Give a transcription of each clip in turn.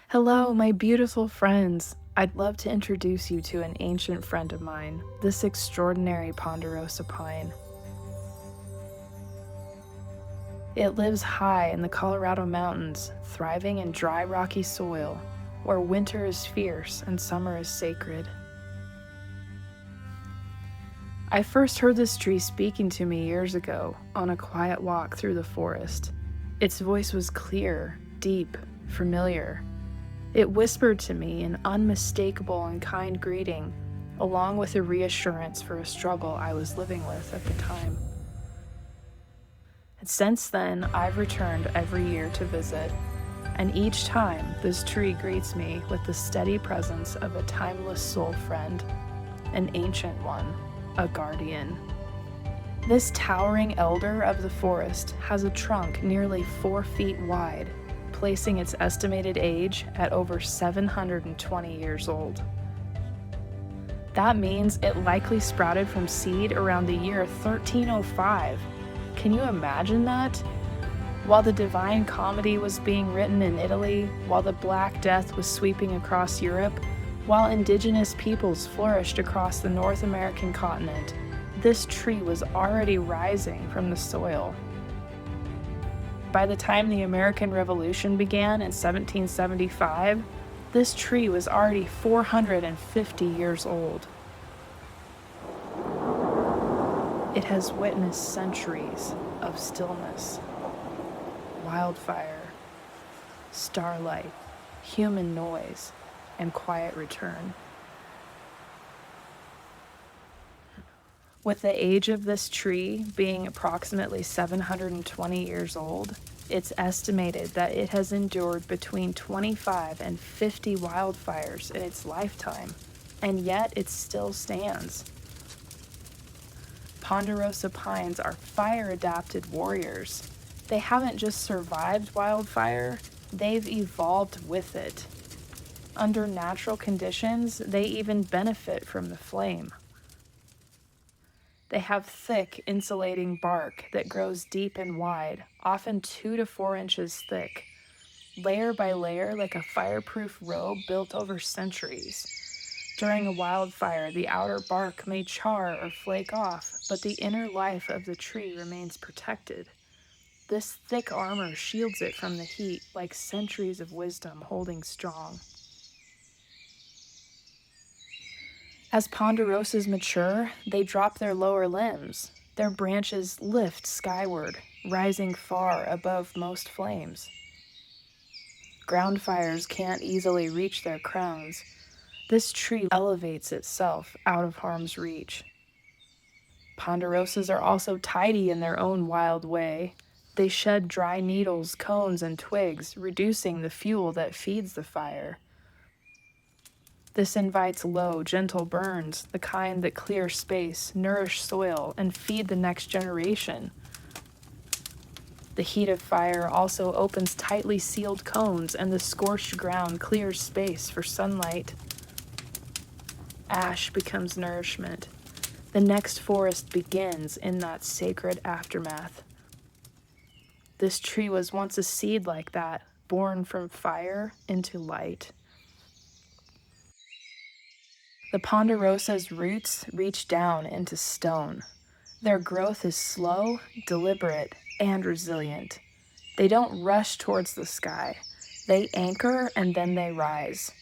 Hello, my beautiful friends. I'd love to introduce you to an ancient friend of mine, this extraordinary Ponderosa pine. It lives high in the Colorado mountains, thriving in dry, rocky soil, where winter is fierce and summer is sacred. I first heard this tree speaking to me years ago on a quiet walk through the forest. Its voice was clear, deep, familiar. It whispered to me an unmistakable and kind greeting, along with a reassurance for a struggle I was living with at the time. And since then, I've returned every year to visit, and each time this tree greets me with the steady presence of a timeless soul friend, an ancient one, a guardian. This towering elder of the forest has a trunk nearly 4 feet wide, placing its estimated age at over 720 years old. That means it likely sprouted from seed around the year 1305. Can you imagine that? While the Divine Comedy was being written in Italy, while the Black Death was sweeping across Europe, while indigenous peoples flourished across the North American continent, this tree was already rising from the soil. By the time the American Revolution began in 1775, this tree was already 450 years old. It has witnessed centuries of stillness, wildfire, starlight, human noise, and quiet return. With the age of this tree being approximately 720 years old, it's estimated that it has endured between 25 and 50 wildfires in its lifetime, and yet it still stands. Ponderosa pines are fire-adapted warriors. They haven't just survived wildfire, they've evolved with it. Under natural conditions, they even benefit from the flame. They have thick, insulating bark that grows deep and wide, often 2 to 4 inches thick, layer by layer like a fireproof robe built over centuries. During a wildfire, the outer bark may char or flake off, but the inner life of the tree remains protected. This thick armor shields it from the heat like centuries of wisdom holding strong. As ponderosas mature, they drop their lower limbs. Their branches lift skyward, rising far above most flames. Ground fires can't easily reach their crowns. This tree elevates itself out of harm's reach. Ponderosas are also tidy in their own wild way. They shed dry needles, cones, and twigs, reducing the fuel that feeds the fire. This invites low, gentle burns, the kind that clear space, nourish soil, and feed the next generation. The heat of fire also opens tightly sealed cones, and the scorched ground clears space for sunlight. Ash becomes nourishment. The next forest begins in that sacred aftermath. This tree was once a seed like that, born from fire into light. The ponderosa's roots reach down into stone. Their growth is slow, deliberate, and resilient. They don't rush towards the sky. They anchor and then they rise.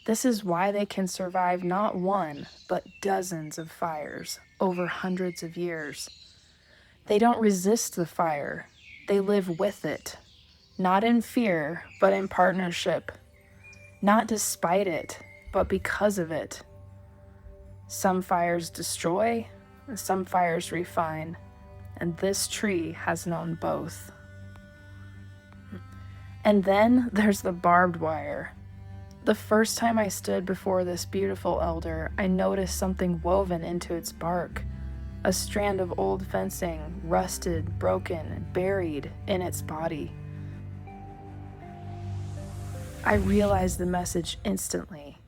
This is why they can survive not one, but dozens of fires over hundreds of years. They don't resist the fire. They live with it. Not in fear, but in partnership. Not despite it, but because of it. Some fires destroy, some fires refine, and this tree has known both. And then there's the barbed wire. The first time I stood before this beautiful elder, I noticed something woven into its bark, a strand of old fencing, rusted, broken, buried in its body. I realized the message instantly.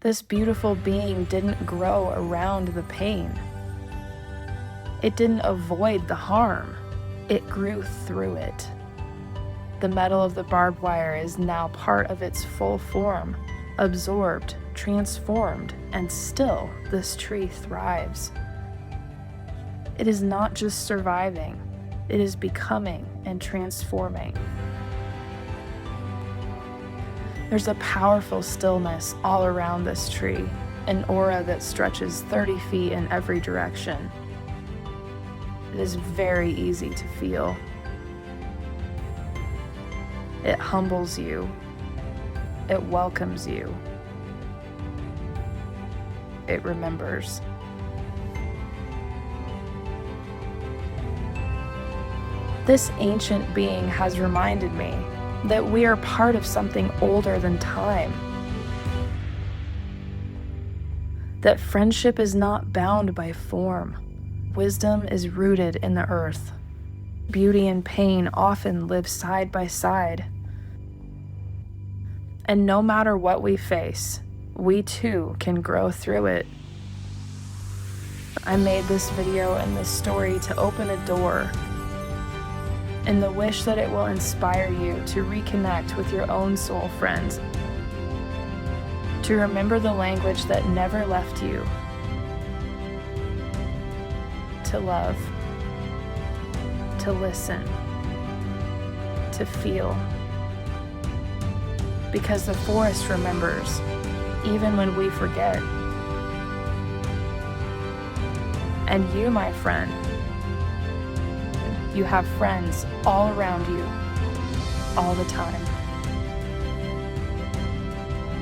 This beautiful being didn't grow around the pain. It didn't avoid the harm. It grew through it. The metal of the barbed wire is now part of its full form, absorbed, transformed, and still this tree thrives. It is not just surviving, it is becoming and transforming. There's a powerful stillness all around this tree, an aura that stretches 30 feet in every direction. It is very easy to feel. It humbles you. It welcomes you. It remembers. This ancient being has reminded me that we are part of something older than time. That friendship is not bound by form. Wisdom is rooted in the earth. Beauty and pain often live side by side. And no matter what we face, we too can grow through it. I made this video and this story to open a door, in the wish that it will inspire you to reconnect with your own soul friends, to remember the language that never left you, to love, to listen, to feel. Because the forest remembers, even when we forget. And you, my friend, you have friends all around you, all the time,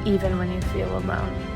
even when you feel alone.